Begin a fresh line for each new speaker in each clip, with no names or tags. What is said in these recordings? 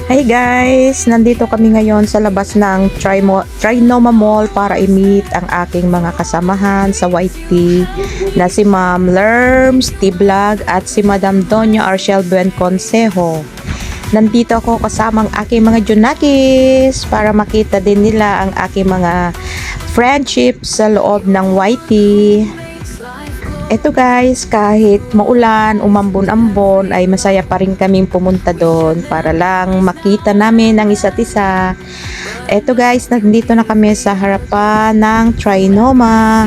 Hi guys! Nandito kami ngayon sa labas ng Trinoma Mall para i-meet ang aking mga kasamahan sa YT na si Ma'am Lerms T-Vlog at si Madam Doña Arshel Buen Consejo. Nandito ako kasamang aking mga Junakis para makita din nila ang aking mga friendship sa loob ng YT. Eto guys, kahit maulan, umambon-ambon, ay masaya pa rin kaming pumunta doon para lang makita namin ang isa't isa. Eto guys, nandito na kami sa harapan ng Trinoma.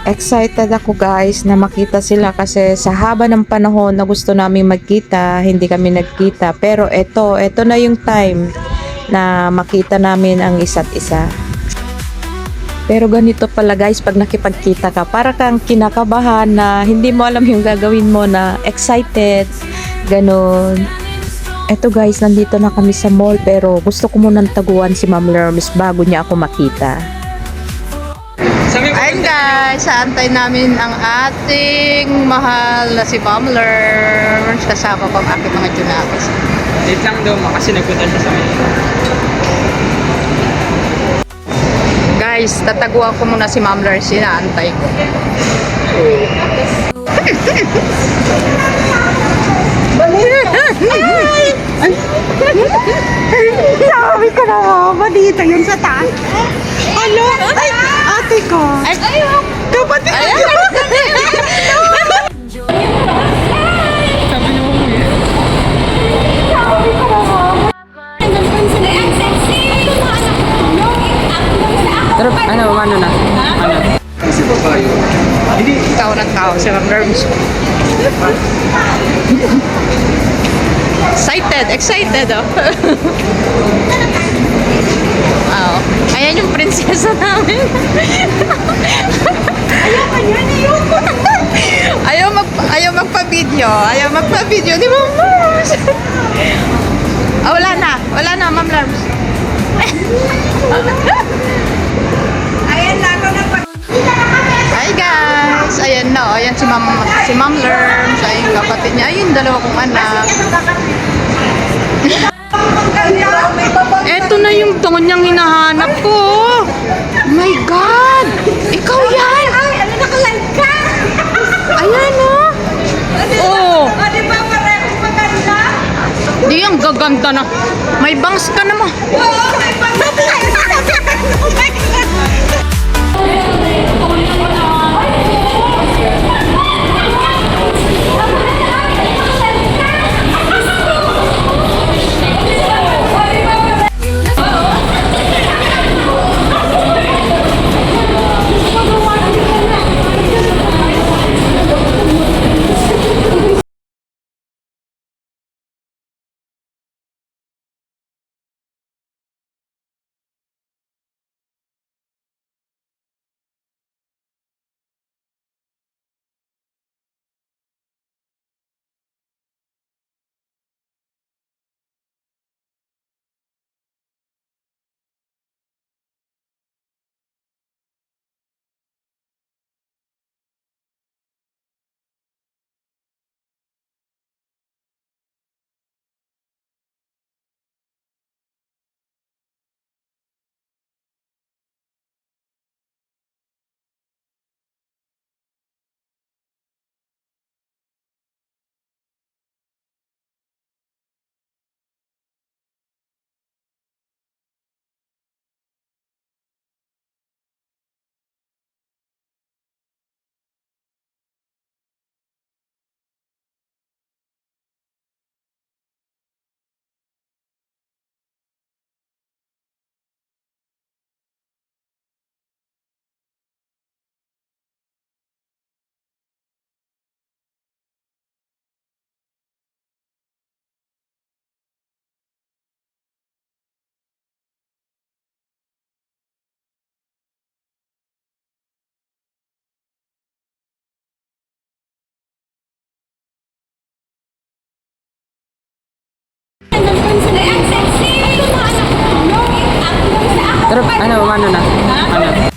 Excited ako guys na makita sila kasi sa haba ng panahon na gusto namin magkita, hindi kami nagkita. Pero eto na yung time na makita namin ang isa't isa. Pero ganito pala guys, pag nakipagkita ka, para kang kinakabahan na hindi mo alam yung gagawin mo, na excited, ganun. Eto guys, nandito na kami sa mall pero gusto ko munang taguan si Ma'am Lerms bago niya ako makita. Ayun guys, antay namin ang ating mahal na si Ma'am Lerms kasama ko ang aking mga Junakis.
Wait lang daw kasi nagpunta siya sa amin.
Guys, tataguan ko muna si Ma'am Lerms, sinaantay ko. Sabi ko na nga, dito yun sa taas. Ano? Ay, ate ko. Ay, kapatid ko.
Sabi niyo mo eh. Pero ano na? Ano? Kasi babae. Hindi.
Tao ng tao si Ma'am Lerms. Excited oh. Oh. Ayan yung prinsesa namin. Ayaw magpa-video. Ayaw magpa-video ni Ma'am Lerms. Oh, wala na Ma'am Lerms. Ayan na ako na. Hi guys! Ayan na, ayan si Ma'am Lerms, ayun kapatid niya, ayun dalawa kong anak. Eto na yung tonyang hinahanap ko. Oh my God! Ikaw yan! Ay, ano naka-live ka? Ayan oh! Oh! Di ba parehong maganda? Di ang gaganda na. May bangs ka naman. Oo, may bangs ka. Oh my God!
Pero ano na? Ano?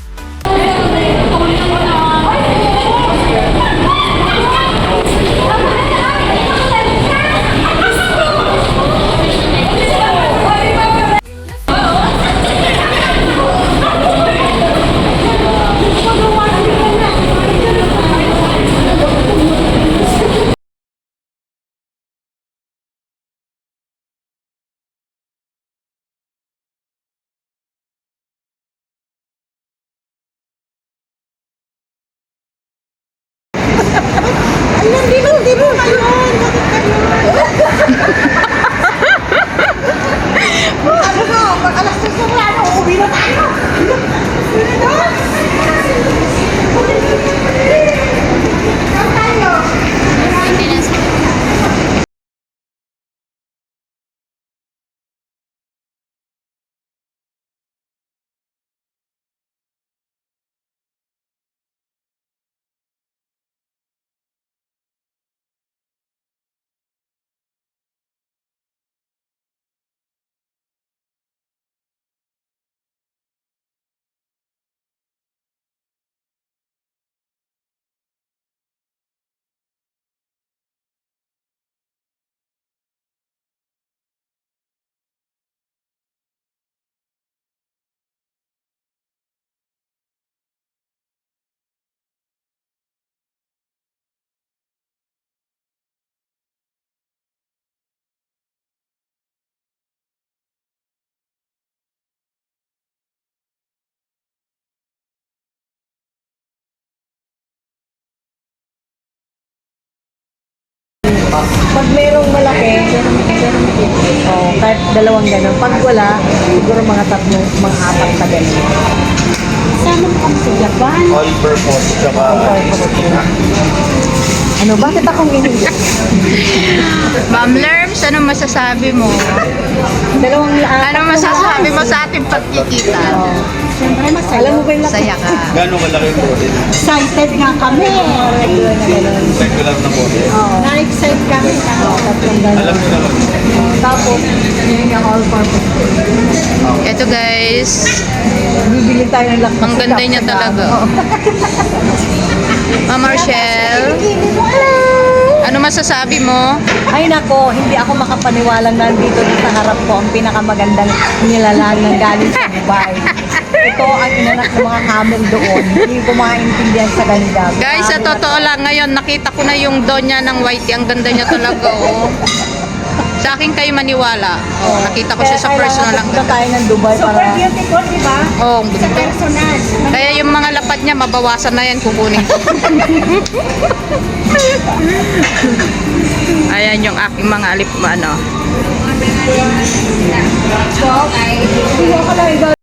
Pag merong malaki, kahit dalawang gano'n. Pag wala, siguro mga tatlo, mga apat na gano'n. Sama mo kami sa Japan.
All purpose, tsaka
Ano, bakit akong hindi?
Ma'am Lerms, ano masasabi mo?
Dalawang
Ano masasabi mo sa ating pagkikita?
Siyempre masaya. Alam mo ba yung
Masaya ka.
gano'ng kalaki po din.
excited nga kami. Regular na gano'n.
Regular na po din.
Na-excite kami. Tatlong gano'n.
Alam niyo naman.
Tapos, yun yung all-purpose.
Ito guys,
Bibili tayo ng laktas.
ang ganda niya talaga. Ma'am Marshall, ano masasabi mo?
Ay nako, hindi ako makapaniwalang nandito na sa harap ko ang pinakamagandang nilalang ng galing sa Dubai. Ito ang inanak ng mga camel doon. Hindi ko maintindihan sa ganda.
Guys, sa totoo lang, ngayon nakita ko na yung donya ng whitey. Ang ganda niya talaga, oh. Sa akin kayo maniwala. Oh, nakita ko siya sa personal lang.
Kaya tayo ng Dubai para...
Beautiful, di ba?
Oh, ang ganda.
Personal.
Kaya yung mga lapad niya, mabawasan na yan, kukunin ko. Ayan yung aking mga alip, ano.
Hindi ko akalain